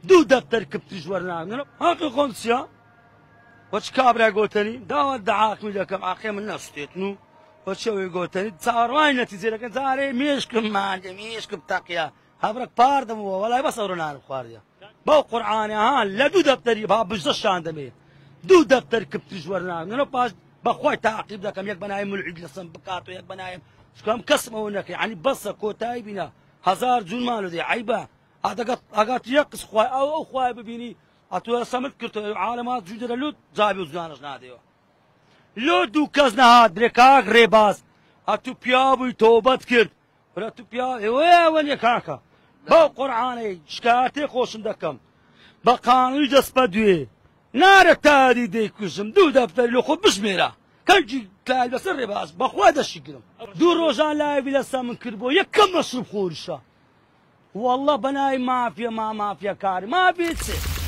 دوو دەفتەر کپتریش وەرناگرم هەڵقی خۆم چییە وەچ کابرا گۆتەنی داوە دەعاقمی دەکەم ئاخێ من نەسوتێتن و وەچەوەی گۆتەنی چاوەڕوانی نەتیجەکە جارێ مێشکم مانجە مێشکم تەقیە هەبرەک پاردەمەوە وەڵای بەس ئەوڕۆ نانم خواردیە بەو قورعانێ ها لە دوو دەفتەری با بژدەشان دەمێ دوو دەفتەر کپتریش وەرناگرم پاش بەخوای تاقیب دەکەم یەک بەناوی مولعید لەسم بکات و یەک بەناویم شکام کەسم ئەوە نەکەی عنی بەسە کۆتایی بینە هەزار جون مالو دێ عیبە ئەگات یەک قس خوای ئەو خوای ببینی ئەتوە سەمت کردەوە عالەمات جوودەرە لوت جابی و جوانش نادەوە لۆ دوو کەس نەهات برێکاک ڕێباز ئەتوو پیا بووی تۆبەت کرد وەرە تو پیا ئێوە نیە کاکە بەو قورعانەی شکاتێ خۆشم دەکەم بە قانووی دەست بە دوێ نارە تاری دەیکوژم دوو دەفتەری لە خۆ بژمێرە کەنجی کلای بەسەر ڕێباز بەخوا دەشی گرم دوو ڕۆژان لایەوی لەستا من کرد بۆ یەکەم مەشروب خۆریشە والله بەناوی مافیە مافیە کاری مافیە چێ